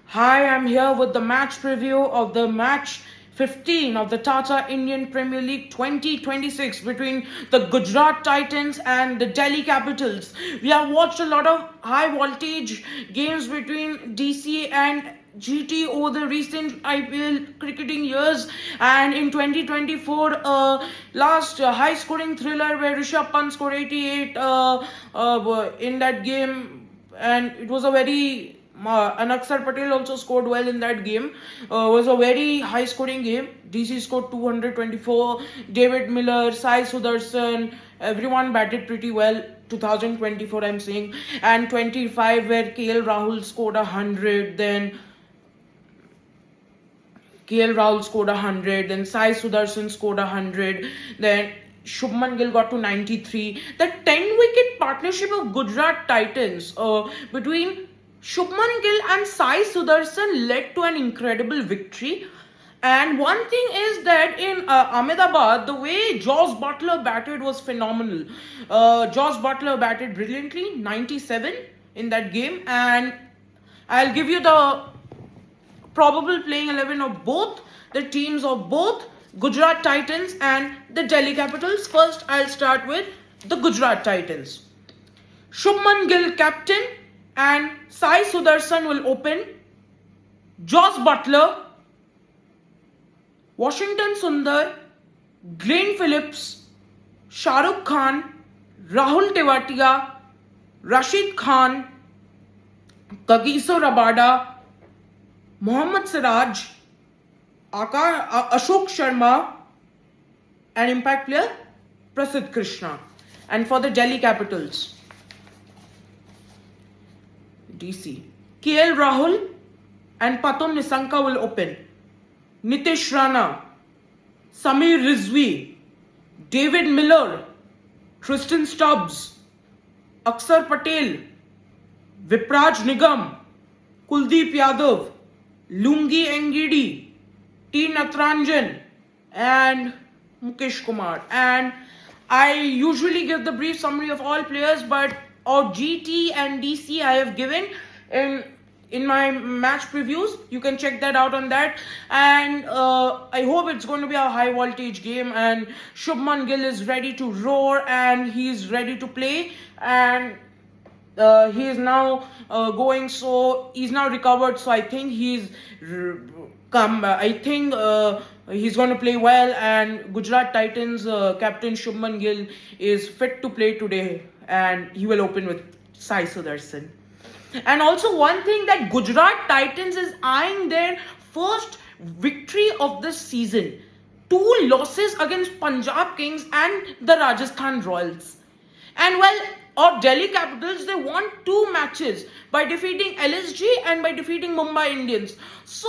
Hi, I'm here with the match preview of the match 15 of the Tata Indian Premier League 2026 between the Gujarat Titans and the Delhi Capitals. We have watched a lot of high voltage games between DC and GT over the recent IPL cricketing years, and in 2024, last high scoring thriller where Rishabh Pant scored 88 in that game, and it was a very and Akshar Patel also scored well in that game. Was a very high scoring game. DC scored 224. David Miller, Sai Sudarshan, everyone batted pretty well. 2024, I'm saying, and 25 where KL Rahul scored 100. Then KL Rahul scored 100. Then Sai Sudarshan scored 100. Then Shubman Gill got to 93. The 10-wicket partnership of Gujarat Titans between Shubman Gill and Sai Sudarshan led to an incredible victory. And one thing is that in Ahmedabad, the way Jos Buttler batted was phenomenal. Jos Buttler batted brilliantly, 97 in that game. And I'll give you the probable playing 11 of both the teams of both Gujarat Titans and the Delhi Capitals. First, I'll start with the Gujarat Titans. Shubman Gill captain, and Sai Sudarshan will open. Jos Buttler, Washington Sundar, Glenn Phillips, Shahrukh Khan, Rahul Tewatia, Rashid Khan, Kagiso Rabada, Mohammad Siraj, Ashok Sharma, and impact player Prasidh Krishna. And for the Delhi Capitals, DC, KL Rahul and Pathum Nissanka will open. Nitish Rana, Samir Rizvi, David Miller, Tristan Stubbs, Akshar Patel, Vipraj Nigam, Kuldeep Yadav, Lungi Engidi, T. Natranjan, and Mukesh Kumar. And I usually give the brief summary of all players, but of GT and DC I have given in my match previews. You can check that out on that. And I hope it's going to be a high voltage game, and Shubman Gill is ready to roar and he's ready to play. And he is now going, so he's now recovered, so I think he's come. He's going to play well, and Gujarat Titans captain Shubman Gill is fit to play today, and he will open with Sai Sudarshan. And also one thing, that Gujarat Titans is eyeing their first victory of this season. 2 losses against Punjab Kings and the Rajasthan Royals. And or Delhi Capitals, they won 2 matches by defeating LSG and by defeating Mumbai Indians. So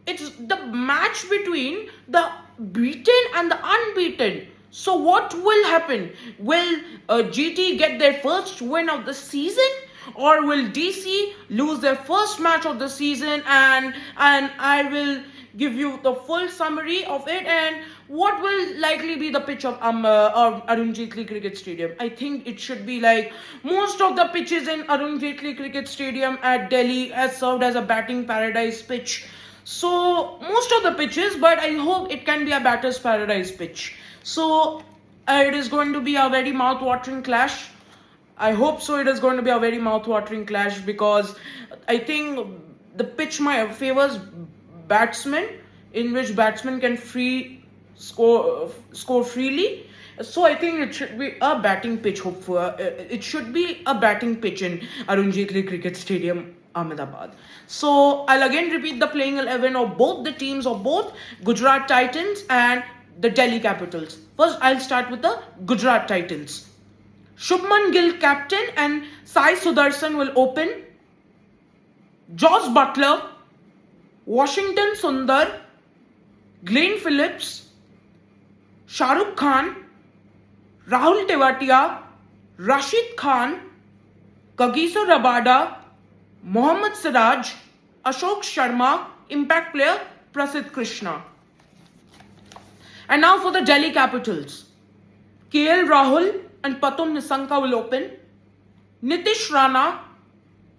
it's the match between the beaten and the unbeaten. So what will happen? Will GT get their first win of the season, or will DC lose their first match of the season? And I will give you the full summary of it and what will likely be the pitch of Arun Jaitley Cricket Stadium. I think it should be like most of the pitches in Arun Jaitley Cricket Stadium at Delhi has served as a batting paradise pitch. So most of the pitches, but I hope it can be a batter's paradise pitch. So it is going to be a very mouth-watering clash. I hope so. It is going to be a very mouth-watering clash, because I think the pitch favors batsmen, in which batsmen can score freely. So I think it should be a batting pitch. It should be a batting pitch in Arun Jaitley Cricket Stadium, Ahmedabad. So I'll again repeat the playing 11 of both the teams of both Gujarat Titans and the Delhi Capitals. First, I'll start with the Gujarat Titans. Shubman Gill captain, and Sai Sudarshan will open. Jos Buttler, Washington Sundar, Glenn Phillips, Shahrukh Khan, Rahul Tewatia, Rashid Khan, Kagiso Rabada, Mohammad Siraj, Ashok Sharma, impact player Prasidh Krishna. And now for the Delhi Capitals. KL Rahul and Pathum Nissanka will open. Nitish Rana,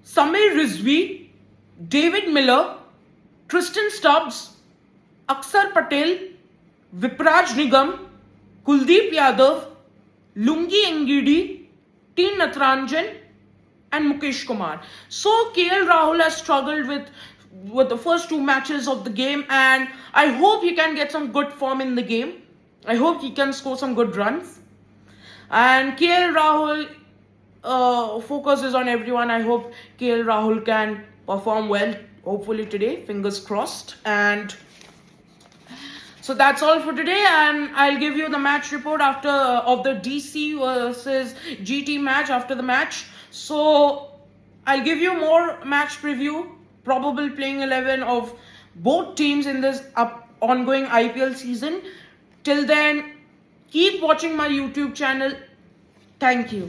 Samir Rizvi, David Miller, Tristan Stubbs, Aksar Patel, Vipraj Nigam, Kuldeep Yadav, Lungi Engidi, T. Natranjan, and Mukesh Kumar. So KL Rahul has struggled with the first two matches of the game, and I hope he can get some good form in the game. I hope he can score some good runs. And KL Rahul focuses on everyone. I hope KL Rahul can perform well, hopefully today, fingers crossed. And so that's all for today, and I'll give you the match report after of the DC versus GT match after the match. So I'll give you more match preview, probable playing 11 of both teams in this ongoing IPL season. Till then, keep watching my YouTube channel. Thank you.